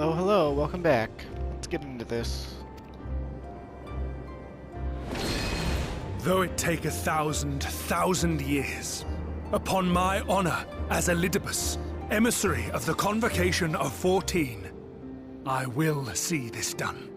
Hello, hello, welcome back. Let's get into this. Though it take 1,000 years, upon my honor as Elidibus, emissary of the Convocation of 14, I will see this done.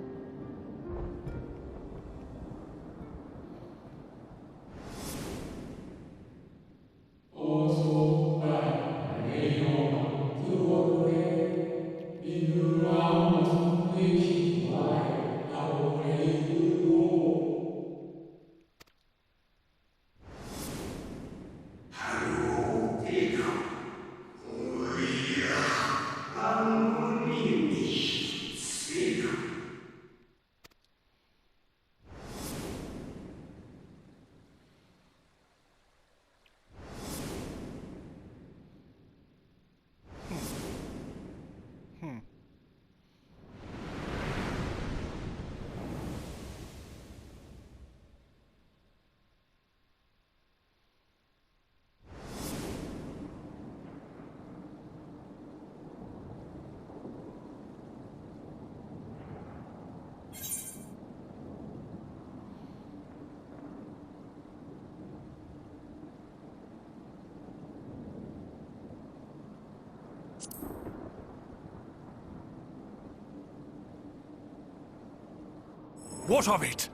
What of it?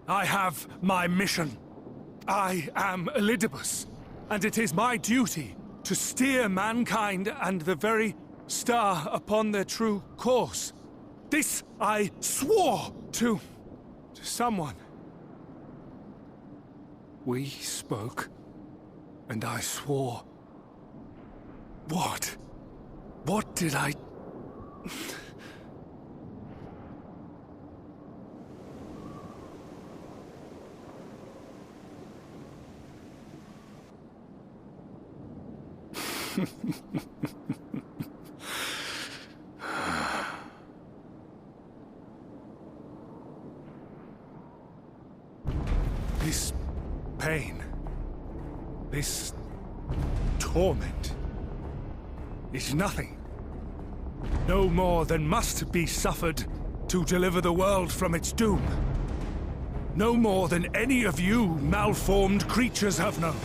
I have my mission. I am Elidibus, and it is my duty to steer mankind and the very star upon their true course. This I swore to someone. We spoke, and I swore. What? What did I... This pain, this torment, is nothing. No more than must be suffered to deliver the world from its doom. No more than any of you malformed creatures have known.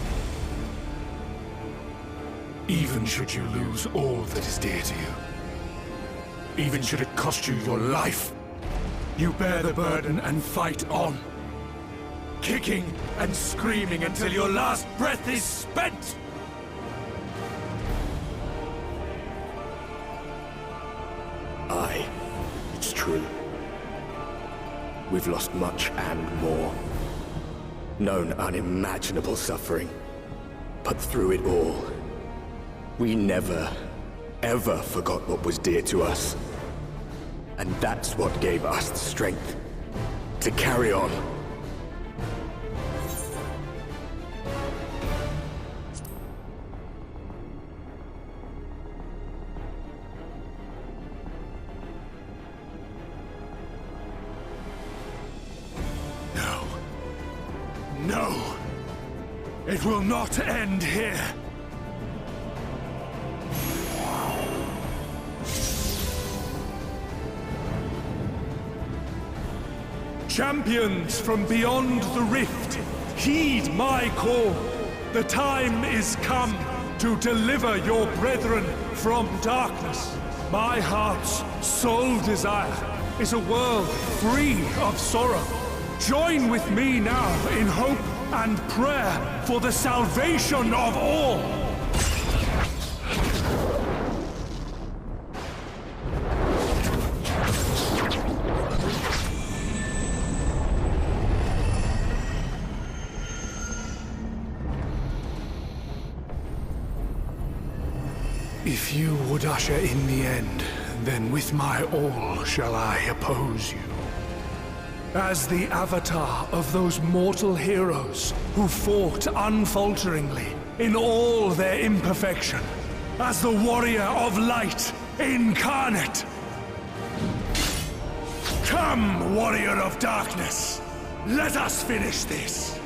Even should you lose all that is dear to you, even should it cost you your life, you bear the burden and fight on, kicking and screaming until your last breath is spent! Aye, it's true. We've lost much and more. Known unimaginable suffering. But through it all, we never, ever forgot what was dear to us. And that's what gave us the strength to carry on. No. No! It will not end here! Champions from beyond the rift, heed my call. The time is come to deliver your brethren from darkness. My heart's sole desire is a world free of sorrow. Join with me now in hope and prayer for the salvation of all. If you would usher in the end, then with my all shall I oppose you. As the avatar of those mortal heroes who fought unfalteringly in all their imperfection, as the warrior of light incarnate. Come, warrior of darkness, let us finish this.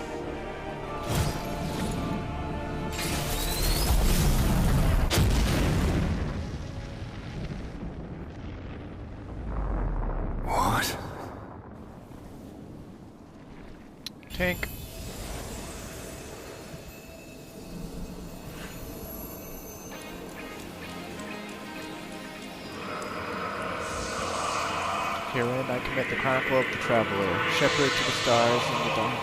Tank. Herein I commit the chronicle of the traveler, shepherd to the stars in the dark.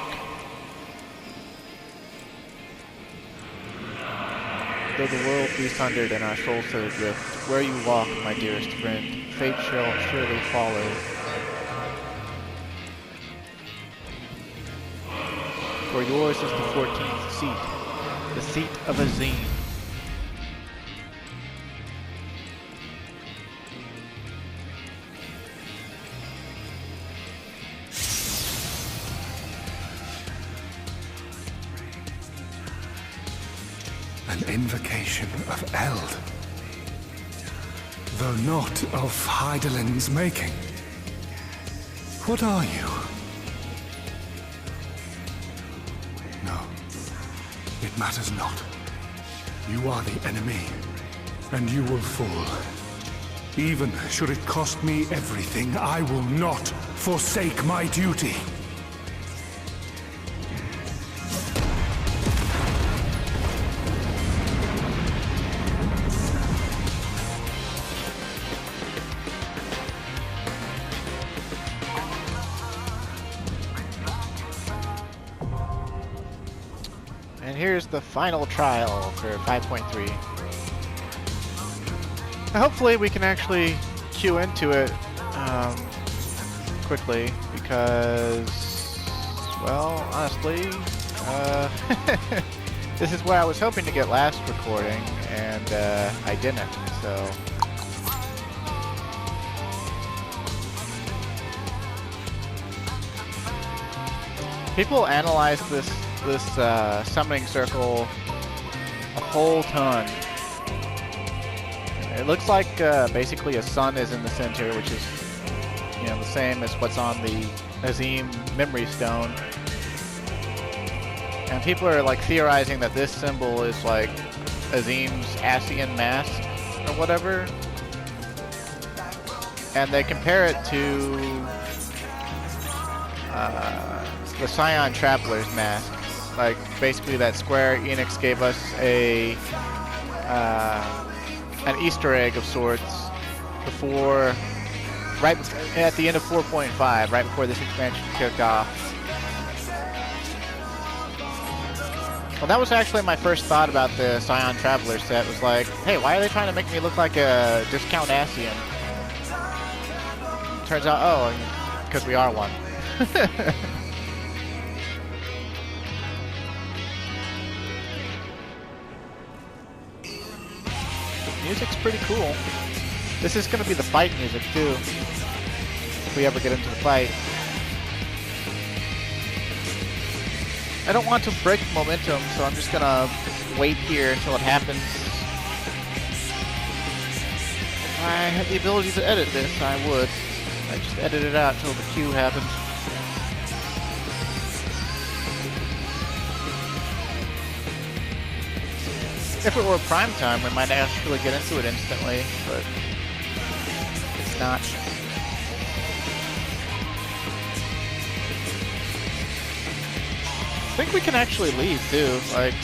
Though the world be sundered and our souls so adrift, where you walk, my dearest friend, fate shall surely follow. For yours is the 14th seat, the seat of Azim. An invocation of Eld, though not of Hydaelyn's making. What are you? No, it matters not. You are the enemy, and you will fall. Even should it cost me everything, I will not forsake my duty. And here's the final trial for 5.3. Hopefully we can actually queue into it quickly, because, well, honestly, this is what I was hoping to get last recording, and I didn't, so... People analyze this summoning circle a whole ton. It looks like basically a sun is in the center, which is, you know, the same as what's on the Azim memory stone. And people are like theorizing that this symbol is like Azim's Asian mask or whatever. And they compare it to the Scion Traveler's mask. Like, basically that Square Enix gave us a an Easter egg of sorts before, at the end of 4.5, right before this expansion kicked off. Well, that was actually my first thought about the Scion Traveler set, was like, hey, why are they trying to make me look like a discount Asian? Turns out, oh, because we are one. Music's pretty cool. This is going to be the fight music too, if we ever get into the fight. I don't want to break momentum, so I'm just going to wait here until it happens. If I had the ability to edit this, I would. I just edit it out until the cue happens. If it were prime time, we might actually get into it instantly, but it's not. I think we can actually leave too. Like,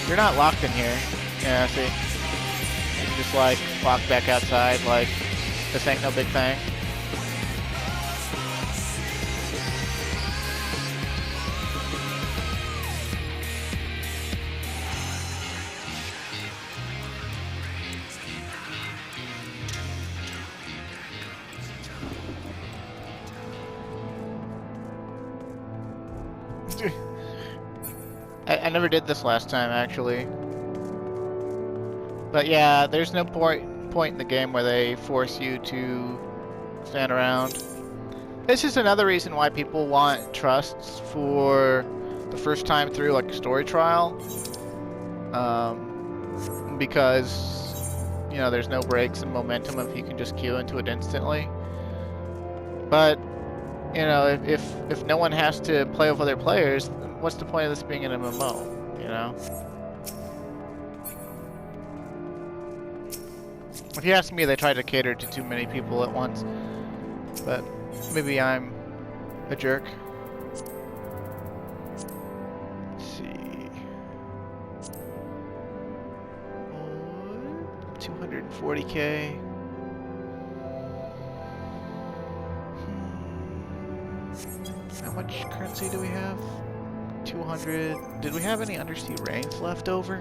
you're not locked in here. Yeah, see? You can just like walk back outside like this ain't no big thing. I never did this last time, actually. But yeah, there's no point in the game where they force you to stand around. This is another reason why people want trusts for the first time through, like a story trial. Because, you know, there's no breaks in momentum if you can just queue into it instantly. But, you know, if no one has to play with other players, what's the point of this being an MMO, you know? If you ask me, they try to cater to too many people at once. But maybe I'm a jerk. 40K. How much currency do we have? 200. Did we have any undersea rains left over?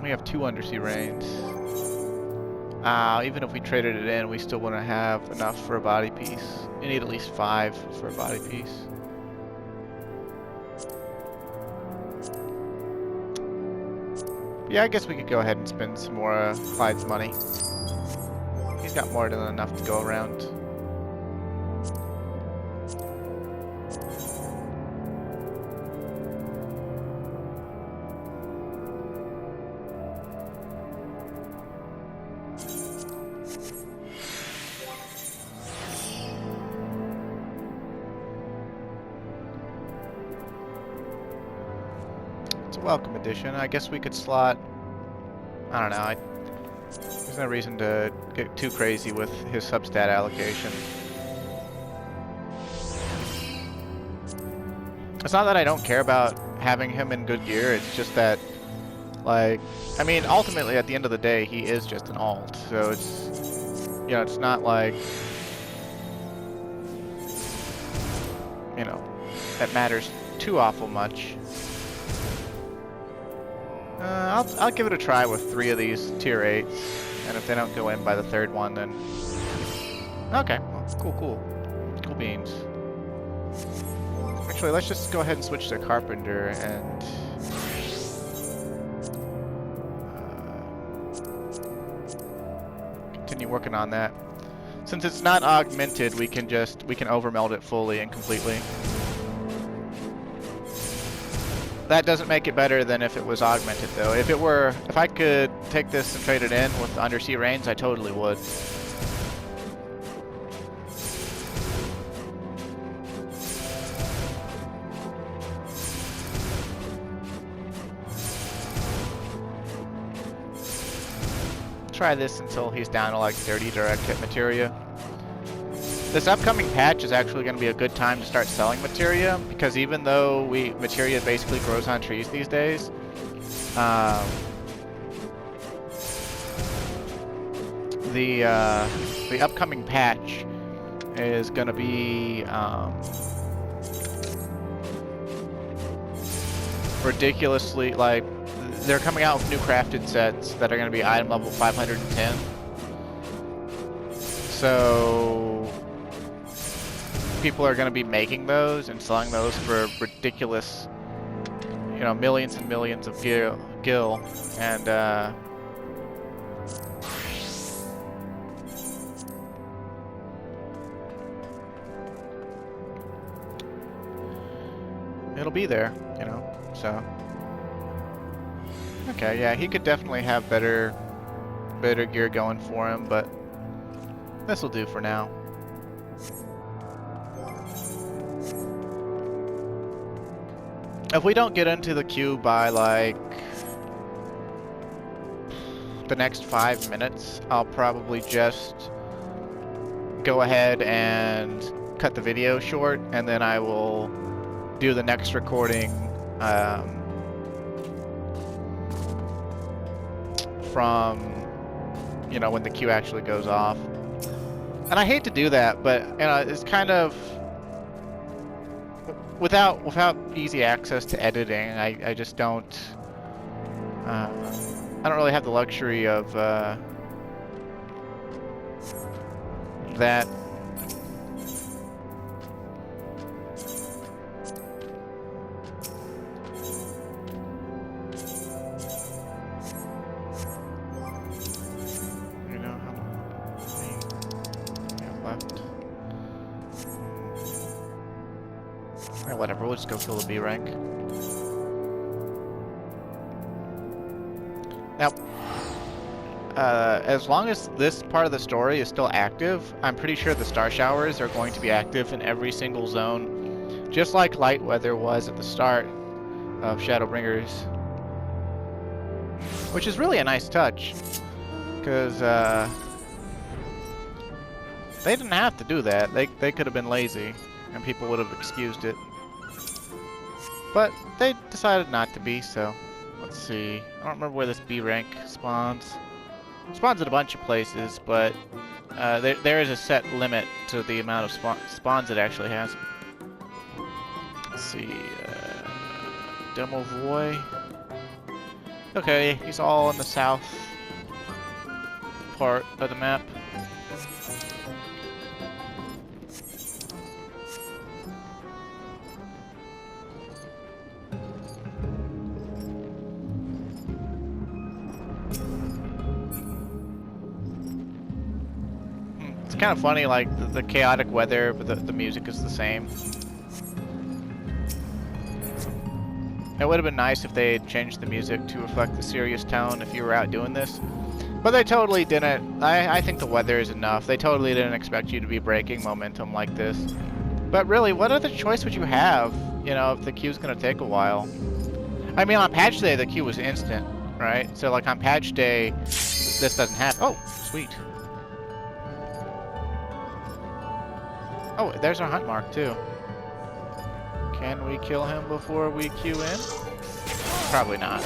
We have 2 undersea rains. Even if we traded it in, we still wouldn't have enough for a body piece. You need at least 5 for a body piece. Yeah, I guess we could go ahead and spend some more Clyde's money. He's got more than enough to go around. Welcome edition. I guess we could slot. I don't know. There's no reason to get too crazy with his substat allocation. It's not that I don't care about having him in good gear. It's just that, like, I mean, ultimately at the end of the day, he is just an alt. So it's, you know, it's not like, you know, that matters too awful much. I'll give it a try with 3 of these tier 8s, and if they don't go in by the 3rd one, then okay, well, cool beans. Actually, let's just go ahead and switch to Carpenter and continue working on that. Since it's not augmented, we can overmeld it fully and completely. That doesn't make it better than if it was augmented, though. If I could take this and trade it in with the undersea rains, I totally would. Try this until he's down to like 30 direct hit materia. This upcoming patch is actually going to be a good time to start selling materia, because even though materia basically grows on trees these days, the upcoming patch is going to be ridiculously, like, they're coming out with new crafted sets that are going to be item level 510. So people are going to be making those and selling those for ridiculous, you know, millions and millions of gil, and it'll be there, you know, so. Okay, yeah, he could definitely have better gear going for him, but this will do for now. If we don't get into the queue by, like, the next 5 minutes, I'll probably just go ahead and cut the video short, and then I will do the next recording from, you know, when the queue actually goes off. And I hate to do that, but, you know, it's kind of, without easy access to editing, I just don't, I don't really have the luxury of that. You know how many we have left? Alright, whatever, we'll just go fill the B rank. Now, as long as this part of the story is still active, I'm pretty sure the star showers are going to be active in every single zone, just like light weather was at the start of Shadowbringers. Which is really a nice touch, because they didn't have to do that. They could have been lazy, and people would have excused it. But they decided not to be, so let's see. I don't remember where this B rank spawns. Spawns at a bunch of places, but there is a set limit to the amount of spawns it actually has. Let's see, Demovoy. Okay, he's all in the south part of the map. It's kind of funny, like the chaotic weather, but the music is the same. It would have been nice if they had changed the music to reflect the serious tone if you were out doing this. But they totally didn't. I think the weather is enough. They totally didn't expect you to be breaking momentum like this. But really, what other choice would you have, you know, if the queue's going to take a while? I mean, on patch day, the queue was instant, right? So, like, on patch day, this doesn't happen. Oh, sweet. Oh, there's our hunt mark, too. Can we kill him before we queue in? Probably not.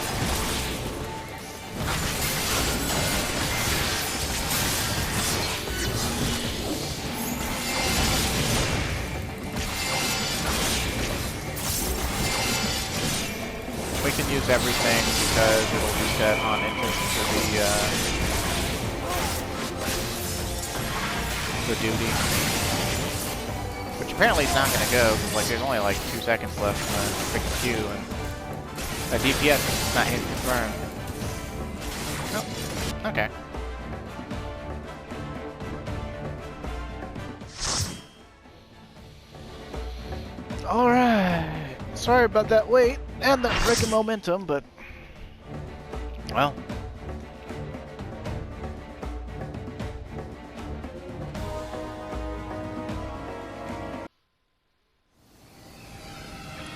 We can use everything because it'll reset on entrance to the duty. Which apparently is not going to go, because like, there's only like 2 seconds left in the freaking queue, and a DPS is not hit confirmed. Oh, okay. Alright. Sorry about that wait and that freaking momentum, but well.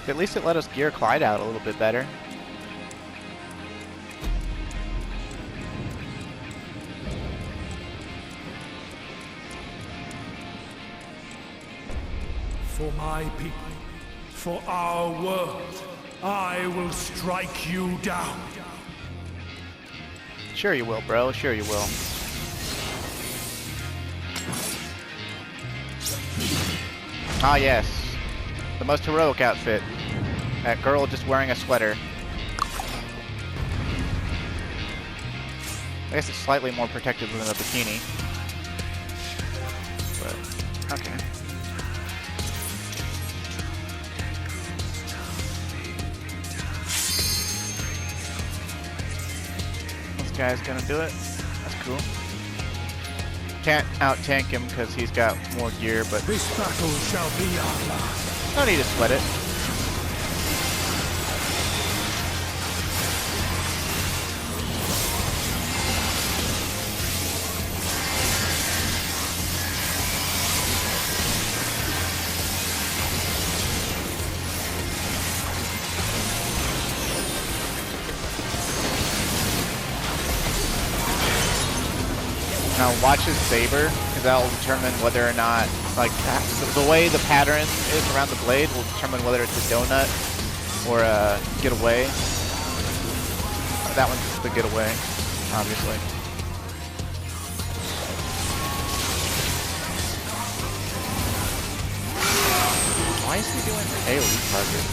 At least it let us gear Clyde out a little bit better. For my people, for our world, I will strike you down. Sure you will, bro. Sure you will. Ah, yes. The most heroic outfit. That girl just wearing a sweater. I guess it's slightly more protective than a bikini. But, okay. This guy's gonna do it. That's cool. Can't out-tank him because he's got more gear, but This battle shall be our last. no need to sweat it. Now watch his saber, because that will determine whether or not, like, the way the pattern is around the blade will determine whether it's a donut or a getaway. That one's the getaway, obviously. Why is he doing AoE target?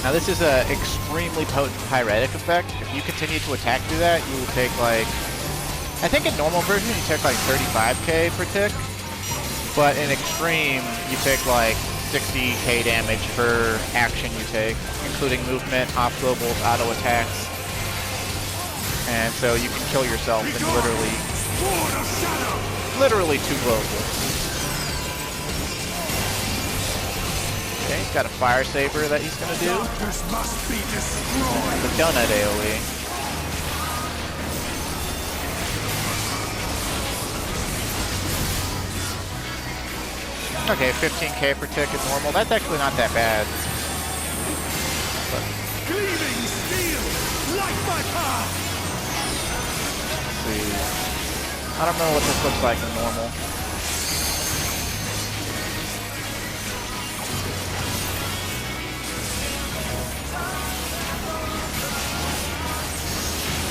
Now this is an extremely potent pyretic effect. If you continue to attack through that, you will take like, I think in normal version you take like 35k per tick, but in extreme you take like 60k damage per action you take, including movement, off globals, auto attacks, and so you can kill yourself in literally 2 globals. Okay, he's got a fire saber that he's gonna do. Must be destroyed. The donut AoE. Okay, 15k per tick is normal. That's actually not that bad. But Gleaming steel, light my path. let's see. I don't know what this looks like in normal.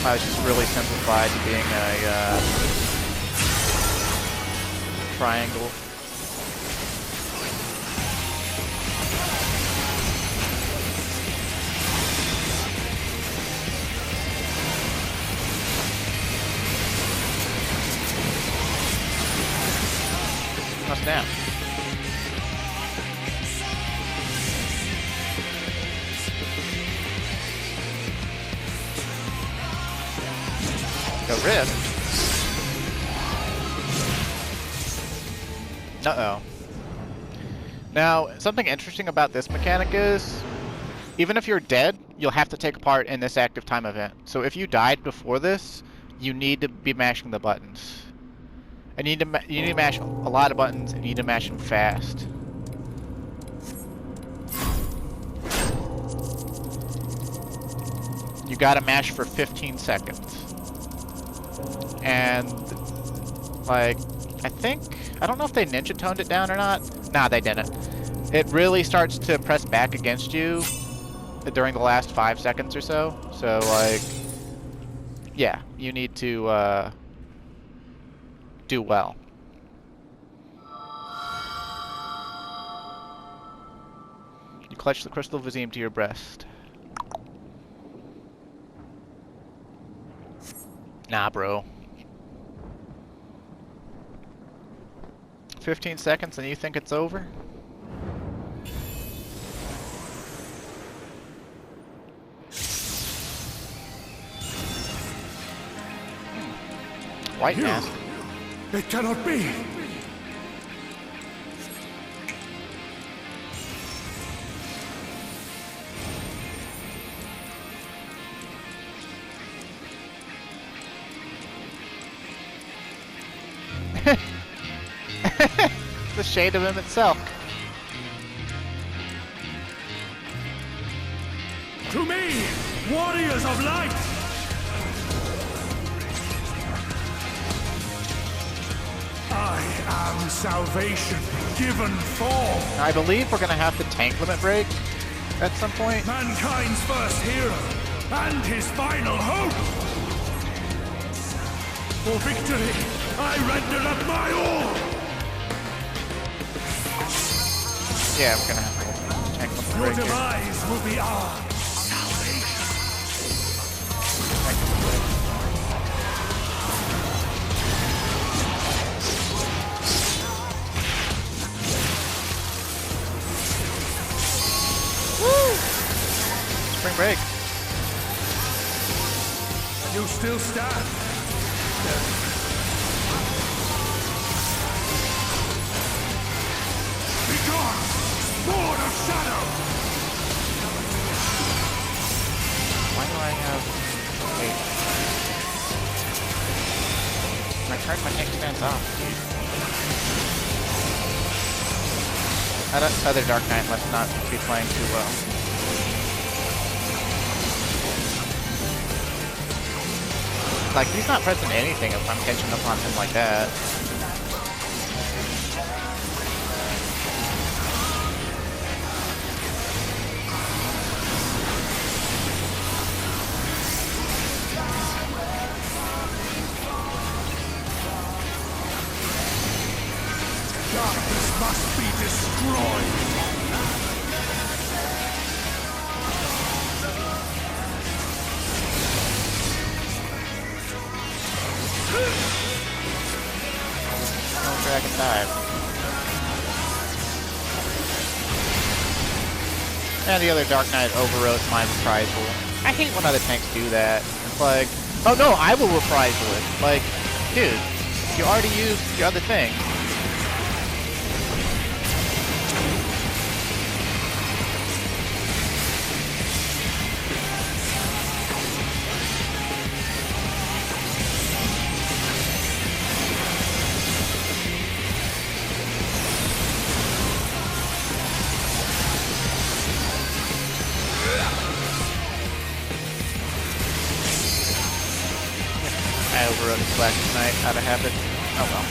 It's just really simplified to being a triangle. Oh, snap. Go rift. Uh-oh. Now, something interesting about this mechanic is, even if you're dead, you'll have to take part in this active time event. So if you died before this, you need to be mashing the buttons. And you need to mash a lot of buttons, and you need to mash them fast. You gotta mash for 15 seconds. And, like, I don't know if they ninja toned it down or not. Nah, they didn't. It really starts to press back against you during the last 5 seconds or so. So, like, yeah, you need to, do well. You clutch the crystal Vizim to your breast. Nah, bro. 15 seconds and you think it's over? White mask. It cannot be! The shade of him itself. To me, warriors of light! I am salvation given form. I believe we're gonna have the tank limit break at some point. Mankind's first hero and his final hope. For victory, I render up my all. Yeah, we're gonna have to tank limit Your break here. demise will be our salvation. Tank limit break. Woo! Spring break. You still stand. Be gone, Sword of Shadow. Why do I have... Wait. My tank stands off, dude. That other Dark Knight must not be playing too well. Like, he's not pressing anything if I'm catching up on him like that. Darkness must be destroyed. No dragon dive. And the other Dark Knight overwrote my reprisal. I hate when other tanks do that. It's like, oh no, I will reprisal it. Like, dude, you already used your other thing. I overrode his Black Knight out of habit. Oh well.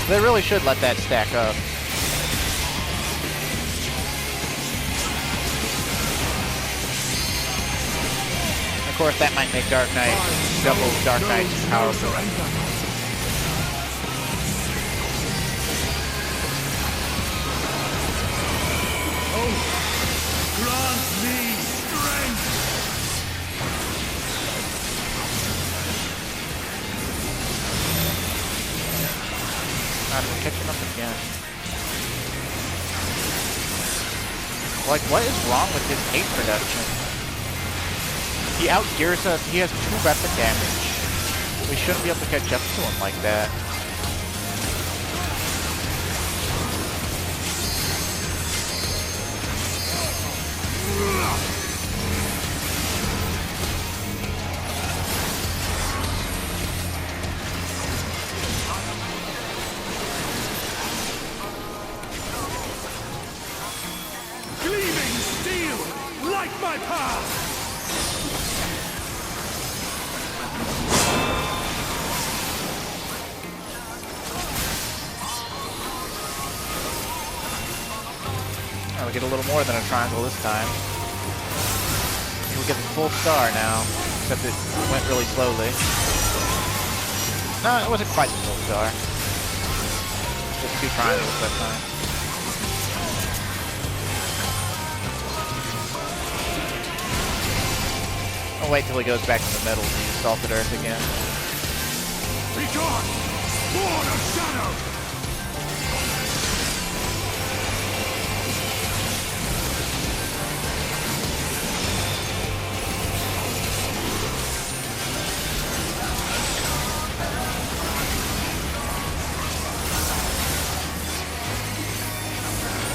They really should let that stack up. course, that might make Dark Knight, double Dark Knight powerful. Oh, grant me strength! I'm catching up again. Like, what is wrong with his hate production? He outgears us. He has 2 weapon damage. We shouldn't be able to catch up to him like that. Gleaming steel, light my path! Oh, we get a little more than a triangle this time. We get the full star now, except it went really slowly. No, it wasn't quite the full star. Just 2 triangles that time. I'll wait till he goes back to the metals and use Salted Earth again. Be gone! Sword of Shadow!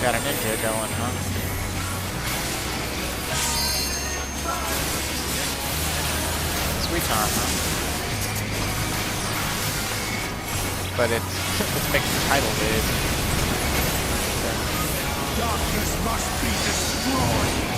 Got a ninja going, huh? Sweet time, huh? But it's making the title big. Darkness must be destroyed!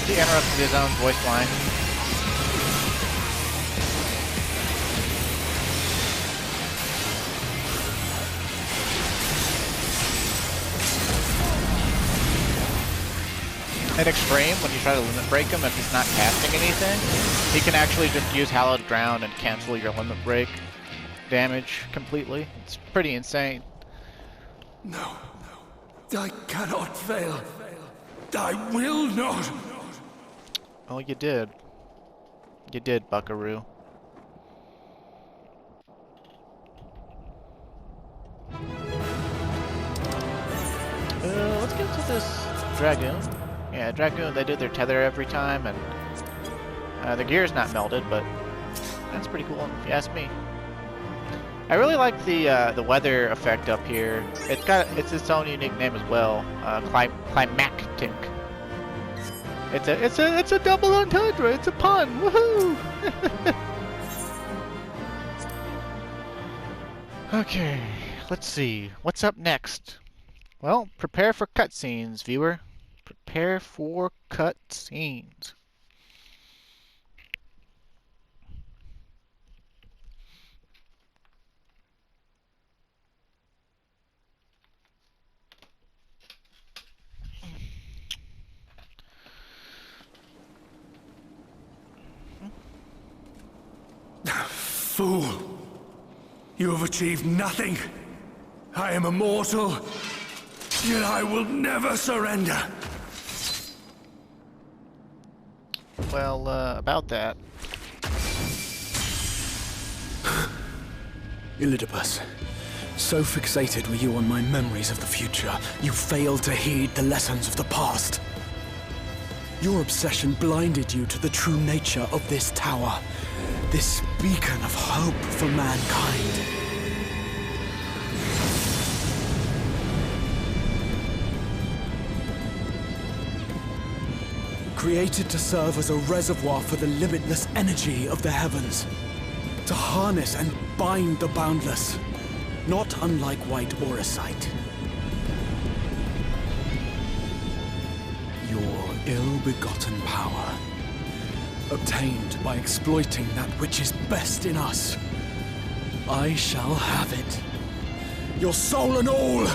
He interrupted his own voice line. At Extreme, when you try to limit break him, if he's not casting anything, he can actually just use Hallowed Ground and cancel your limit break damage completely. It's pretty insane. No, I cannot fail. I will not. Oh, you did. You did, Buckaroo. Let's get to this Dragoon. Yeah, Dragoon, they did their tether every time, and the gear's not melted, but that's pretty cool if you ask me. I really like the weather effect up here. It's its own unique name as well. Climactic. It's a double entendre. It's a pun. Woohoo! Okay, let's see. What's up next? Well, prepare for cutscenes, viewer. Prepare for cutscenes. Fool! You have achieved nothing. I am immortal, yet I will never surrender. Well, about that. Elidibus, so fixated were you on my memories of the future, you failed to heed the lessons of the past. Your obsession blinded you to the true nature of this tower, this beacon of hope for mankind. Created to serve as a reservoir for the limitless energy of the heavens. To harness and bind the boundless, not unlike white auracite. Your ill-begotten power, obtained by exploiting that which is best in us. I shall have it. Your soul and all!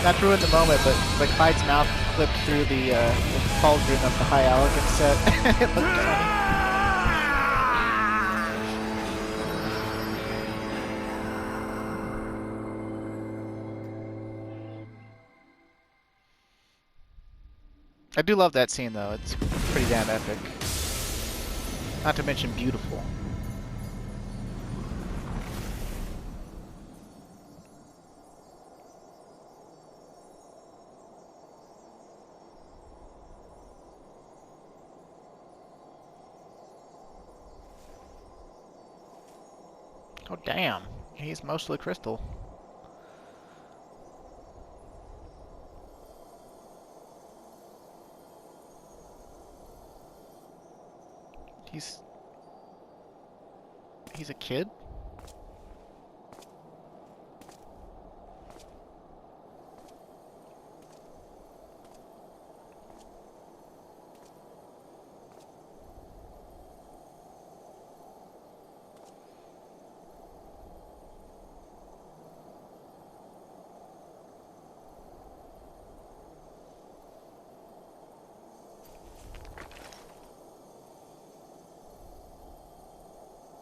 Not to ruin the moment, but like Clyde's mouth clipped through the cauldron of the High Allergen set. It looked funny. I do love that scene though, it's pretty damn epic. Not to mention beautiful. Oh damn, he's mostly crystal. He's a kid?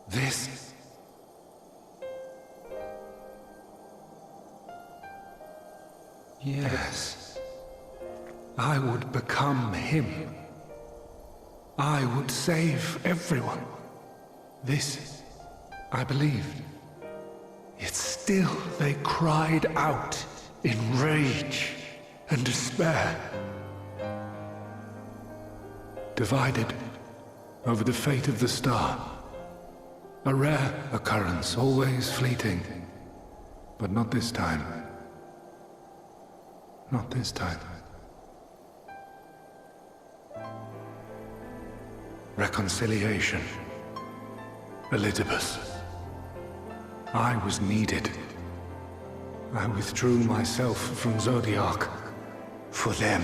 This. Yes. I would become him. I would save everyone. This, I believed. Yet still they cried out in rage and despair. Divided over the fate of the star. A rare occurrence, always fleeting. But not this time. Not this time. Reconciliation. Elidibus. I was needed. I withdrew myself from Zodiark. For them.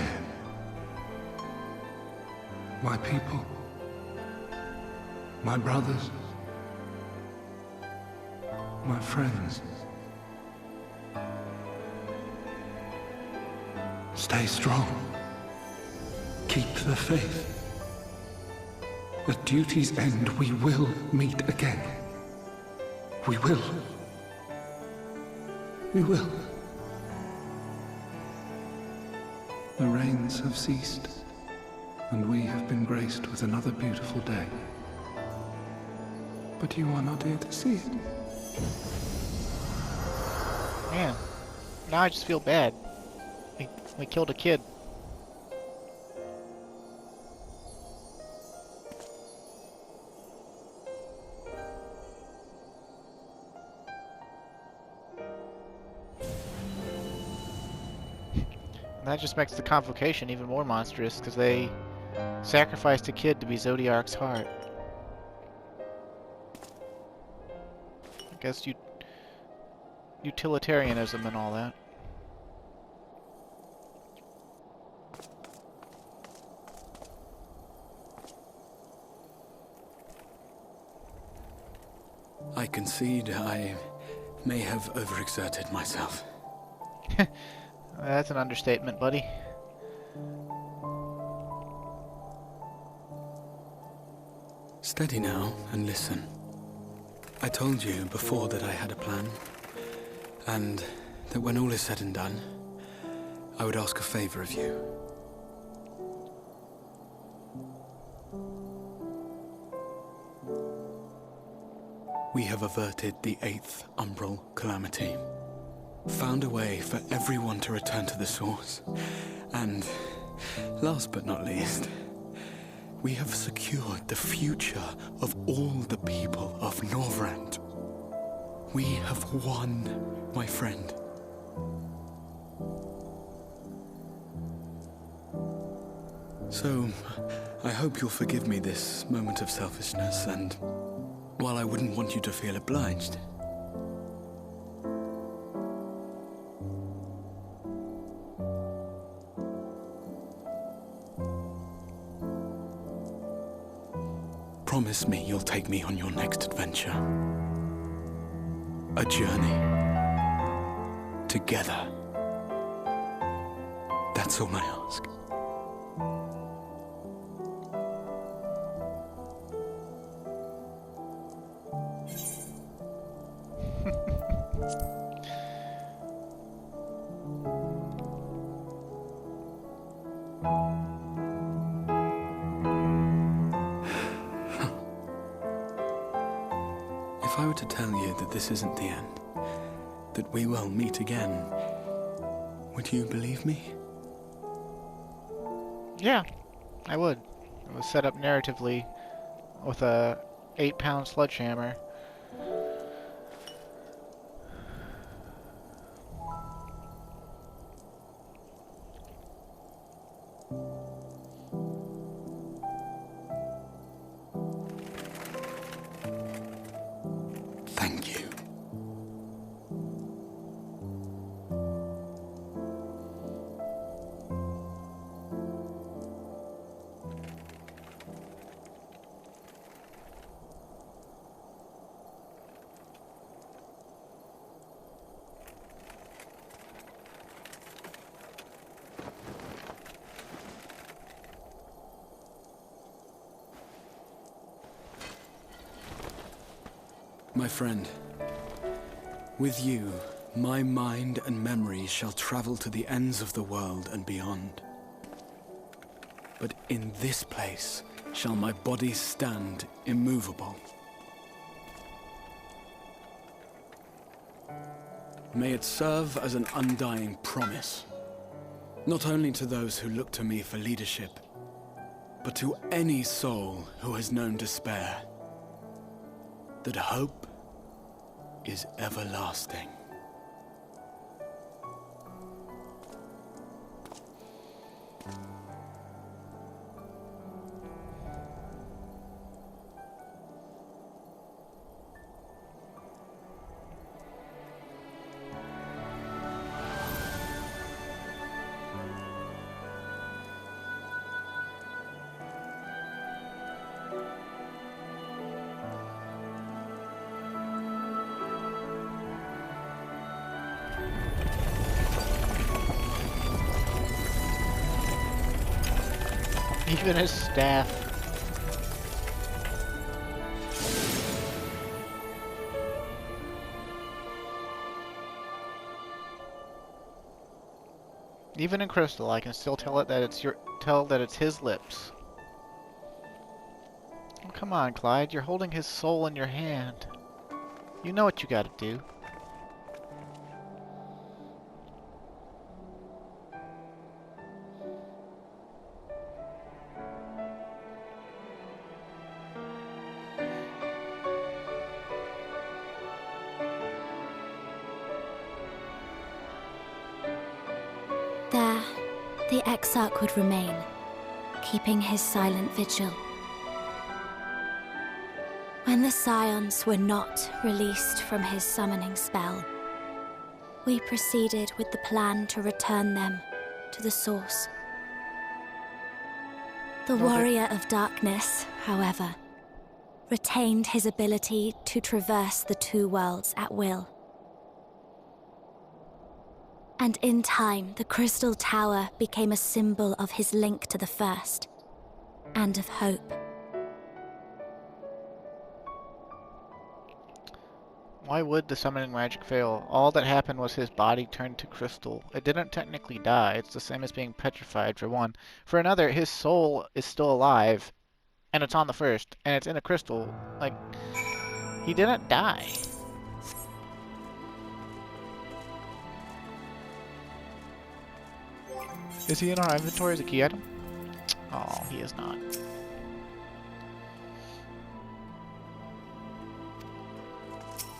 My people. My brothers. My friends. Stay strong. Keep the faith. At duty's end, we will meet again. We will. We will. The rains have ceased, and we have been graced with another beautiful day. But you are not here to see it. Man, now I just feel bad. We killed a kid. That just makes the convocation even more monstrous, because they sacrificed a kid to be Zodiark's heart. I guess utilitarianism and all that. I concede I may have overexerted myself. That's an understatement, buddy. Steady now and listen. I told you before that I had a plan, and that when all is said and done, I would ask a favor of you. We have averted the 8th Umbral Calamity, found a way for everyone to return to the source, and, last but not least, we have secured the future of all the people of Norvrand. We have won, my friend. So, I hope you'll forgive me this moment of selfishness, and while I wouldn't want you to feel obliged, promise me you'll take me on your next adventure. A journey. Together. That's all I ask. If I were to tell you that this isn't the end, that we will meet again, would you believe me? Yeah, I would. It was set up narratively with a 8-pound sledgehammer. Thank you. My friend, with you, my mind and memory shall travel to the ends of the world and beyond. But in this place shall my body stand immovable. May it serve as an undying promise, not only to those who look to me for leadership, but to any soul who has known despair, that hope is everlasting. Even his staff. Even in crystal, I can still tell it that it's his lips. Oh, come on, Clyde. You're holding his soul in your hand. You know what you gotta do. There. the Exarch would remain, keeping his silent vigil. When the Scions were not released from his summoning spell, we proceeded with the plan to return them to the Source. The Warrior of Darkness, however, retained his ability to traverse the two worlds at will. And in time, the Crystal Tower became a symbol of his link to the First, and of hope. Why would the summoning magic fail? All that happened was his body turned to crystal. It didn't technically die. It's the same as being petrified, for one. For another, his soul is still alive, and it's on the First, and it's in a crystal. Like, he didn't die. Is he in our inventory as a key item? Oh, he is not.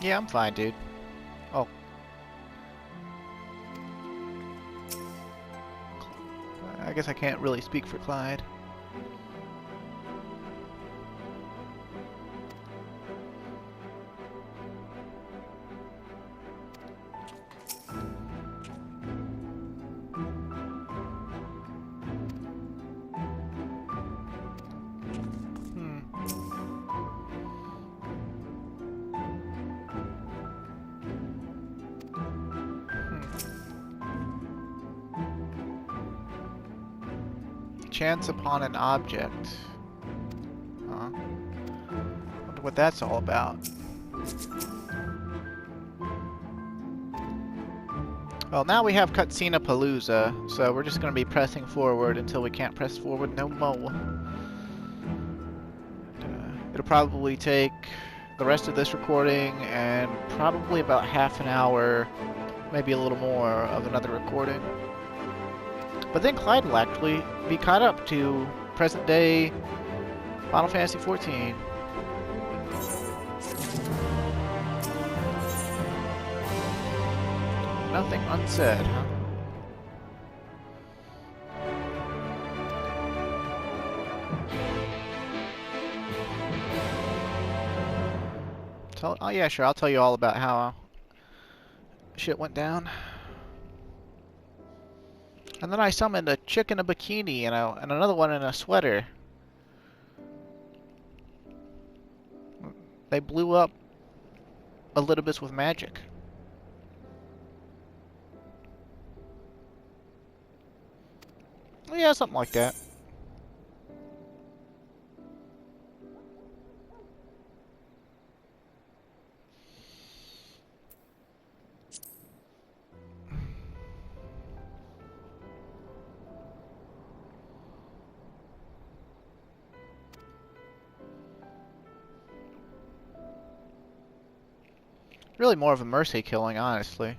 Yeah, I'm fine, dude. Oh. I guess I can't really speak for Clyde. Chance upon an object. Huh. Wonder what that's all about. Well, now we have Cutscene Palooza, so we're just going to be pressing forward until we can't press forward no more. It'll probably take the rest of this recording and probably about half an hour, maybe a little more, of another recording. But then Clyde will actually be caught up to present-day Final Fantasy XIV. Nothing unsaid, huh? Oh yeah, sure, I'll tell you all about how shit went down. And then I summoned a chick in a bikini and another one in a sweater. They blew up Elidibus with magic. Yeah, something like that. Really more of a mercy killing, honestly.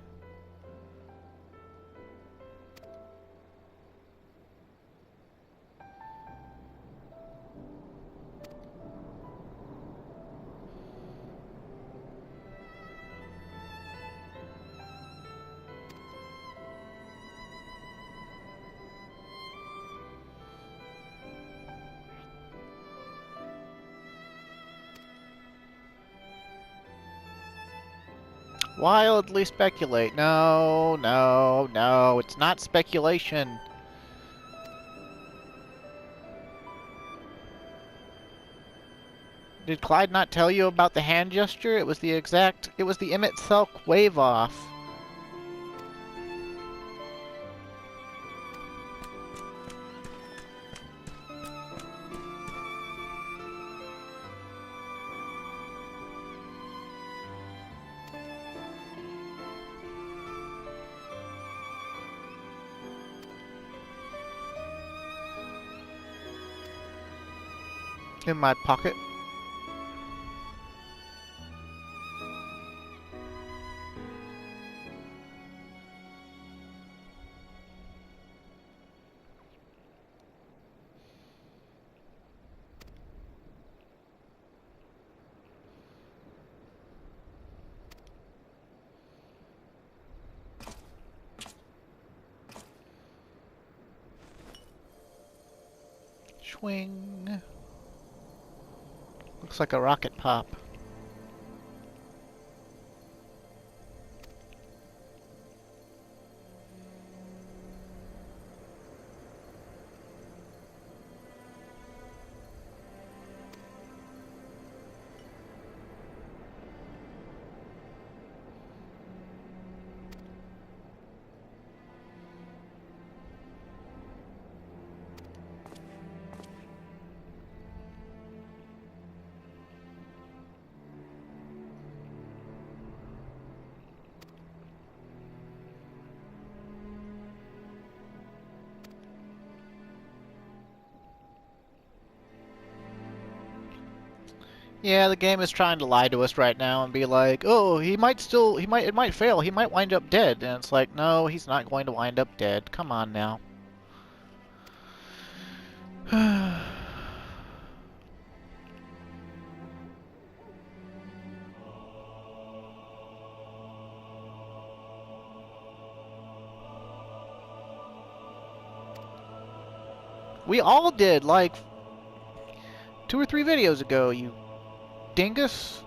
Wildly speculate. No, no, no. It's not speculation. Did Clyde not tell you about the hand gesture? It was the Emmett Selk wave off. In my pocket. Swing. Looks like a rocket pop. Yeah, the game is trying to lie to us right now and be like, oh, it might fail, he might wind up dead. And it's like, no, he's not going to wind up dead. Come on now. We all did, like, 2 or 3 videos ago, you dingus.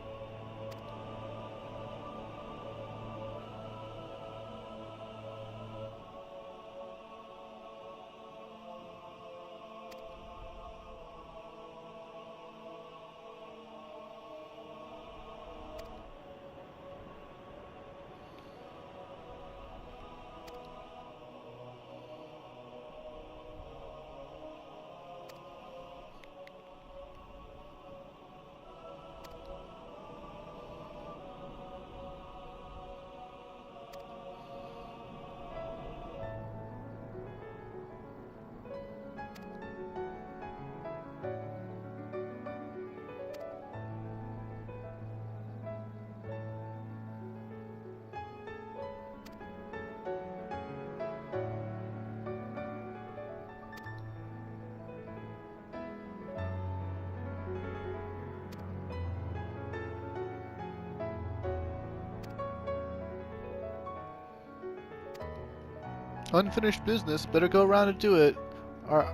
Unfinished business, better go around and do it.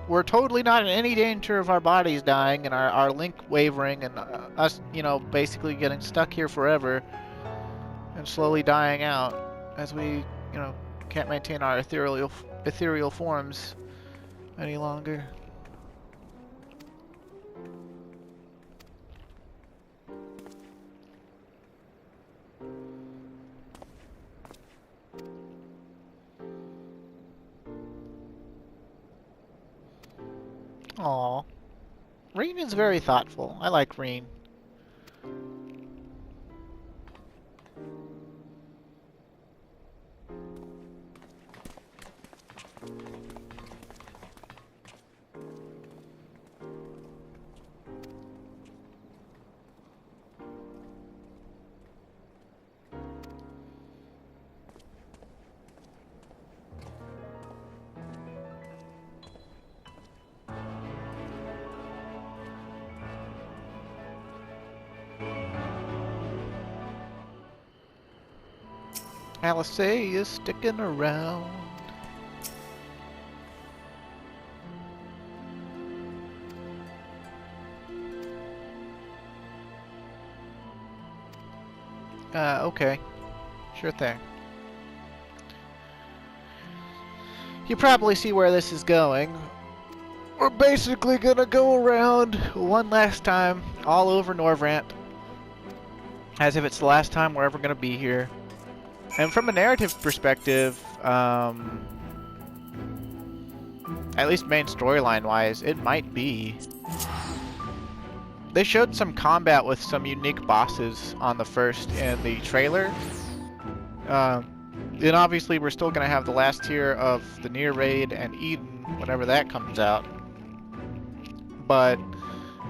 We're totally not in any danger of our bodies dying and our link wavering and us, you know, basically getting stuck here forever and slowly dying out as we, you know, can't maintain our ethereal forms any longer. Aw. Reen is very thoughtful. I like Reen. Alice is sticking around. Okay. Sure thing. You probably see where this is going. We're basically gonna go around one last time, all over Norvrant. As if it's the last time we're ever gonna be here. And from a narrative perspective, at least main storyline-wise, it might be. They showed some combat with some unique bosses on the first in the trailer. And obviously we're still going to have the last tier of the Near Raid and Eden, whenever that comes out. But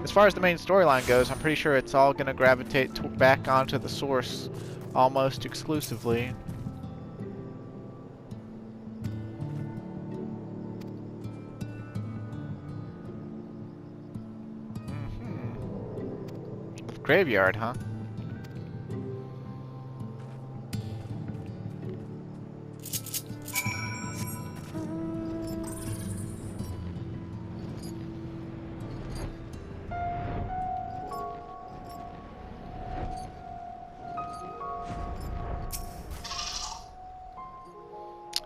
as far as the main storyline goes, I'm pretty sure it's all going to gravitate back onto the source almost exclusively. Graveyard, huh?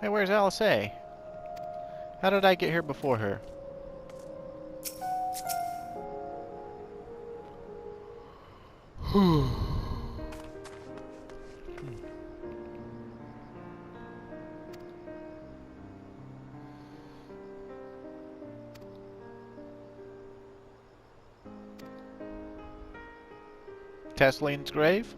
Hey, where's Alice A? How did I get here before her? Tesseline's grave?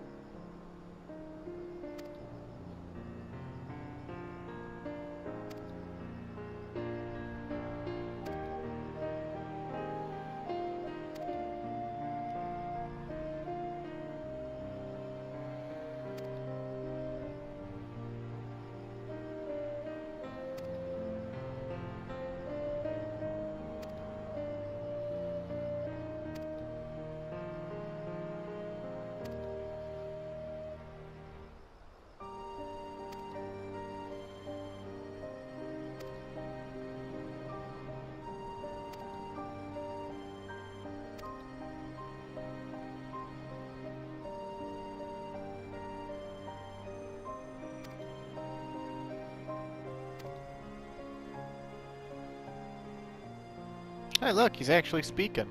Hey, look, he's actually speaking.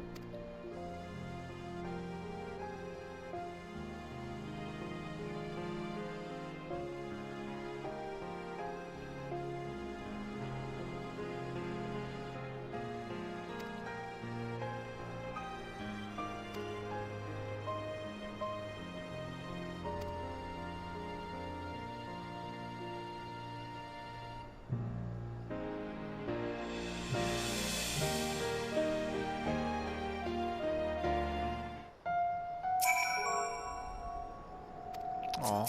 Aw.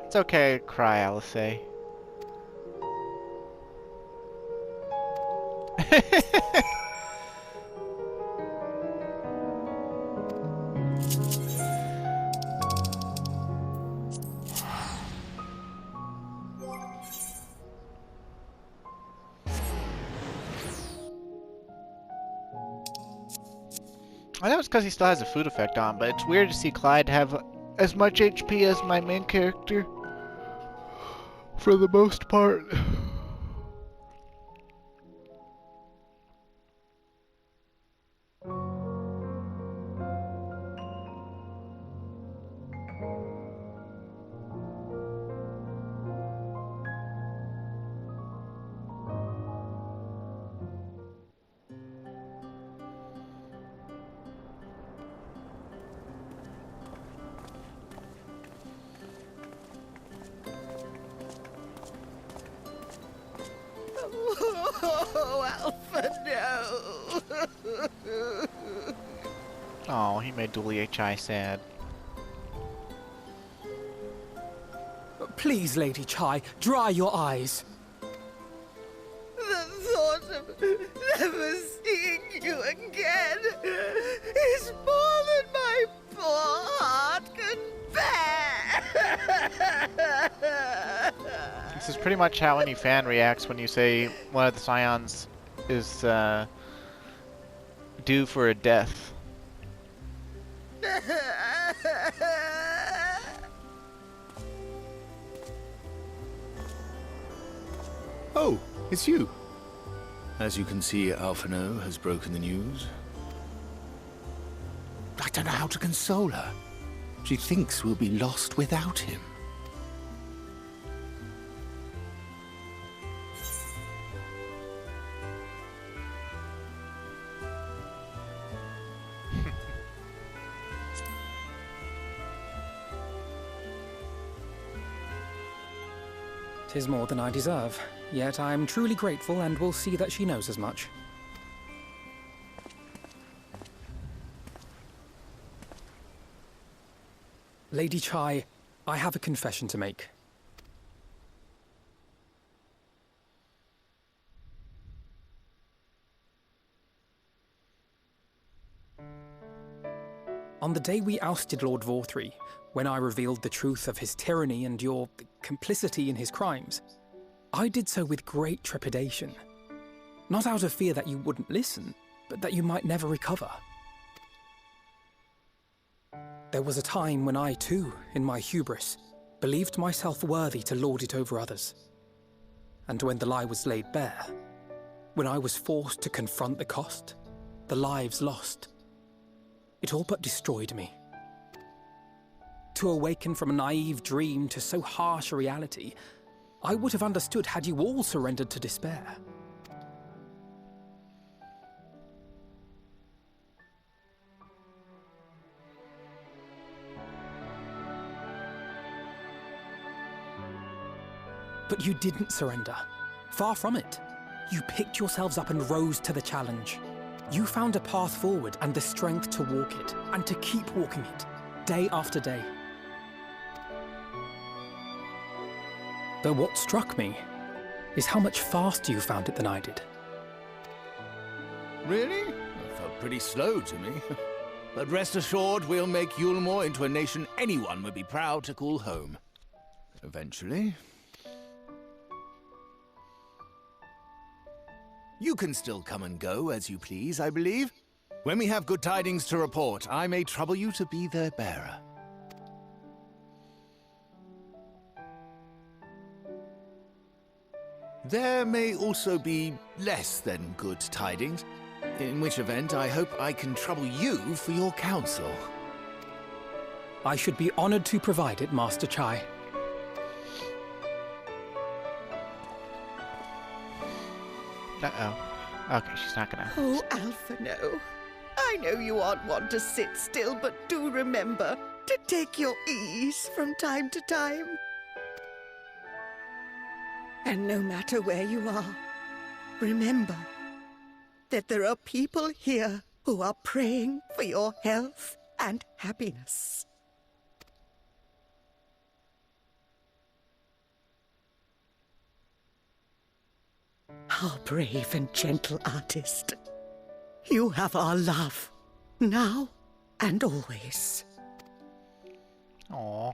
It's okay, cry, Alice A. I know it's because he still has a food effect on, but it's weird to see Clyde have as much HP as my main character. For the most part. Oh, Alpha, no! Oh, he made Dooley H.I. sad. Please, Lady Chai, dry your eyes. The thought of never seeing you again is more than my poor heart can bear! This is pretty much how any fan reacts when you say one of the Scions is due for a death. Oh, it's you. As you can see, Alphino has broken the news. I don't know how to console her. She thinks we'll be lost without him. Tis more than I deserve, yet I am truly grateful and will see that she knows as much. Lady Chai, I have a confession to make. On the day we ousted Lord Vorthree, when I revealed the truth of his tyranny and your complicity in his crimes, I did so with great trepidation. Not out of fear that you wouldn't listen, but that you might never recover. There was a time when I too, in my hubris, believed myself worthy to lord it over others. And when the lie was laid bare, when I was forced to confront the cost, the lives lost, it all but destroyed me. To awaken from a naive dream to so harsh a reality, I would have understood had you all surrendered to despair. But you didn't surrender. Far from it. You picked yourselves up and rose to the challenge. You found a path forward and the strength to walk it, and to keep walking it, day after day. Though what struck me is how much faster you found it than I did. Really? That felt pretty slow to me. But rest assured, we'll make Yulmore into a nation anyone would be proud to call home. Eventually. You can still come and go as you please, I believe. When we have good tidings to report, I may trouble you to be their bearer. There may also be less than good tidings, in which event I hope I can trouble you for your counsel. I should be honored to provide it, Master Chai. Uh-oh. Okay, she's not gonna... Oh, Alphino. I know you aren't one to sit still, but do remember to take your ease from time to time. And no matter where you are, remember that there are people here who are praying for your health and happiness. Our brave and gentle artist. You have our love, now and always. Aww.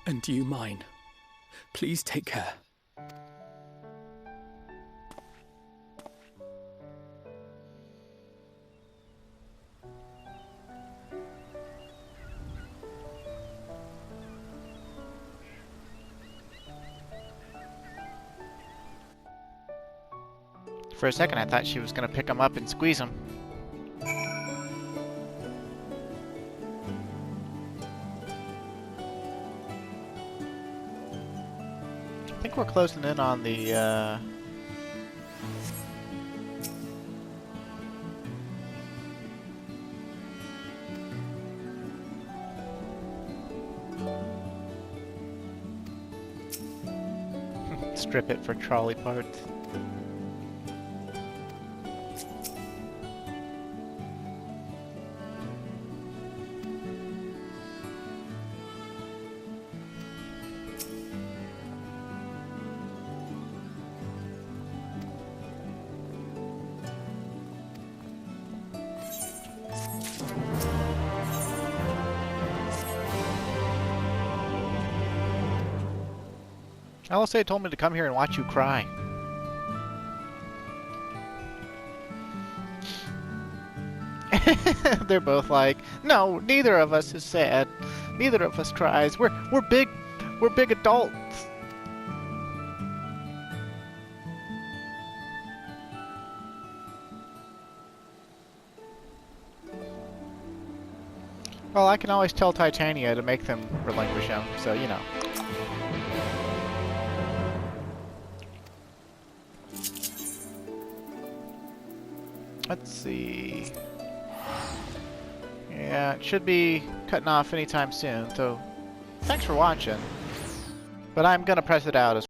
And you mine. Please take care. For a second, I thought she was gonna pick him up and squeeze him. I think we're closing in on the, strip it for trolley parts. Alice told me to come here and watch you cry. They're both like, no, neither of us is sad. Neither of us cries. We're big adults. Well, I can always tell Titania to make them relinquish him, so you know. Let's see. Yeah, it should be cutting off anytime soon, so thanks for watching. But I'm gonna press it out as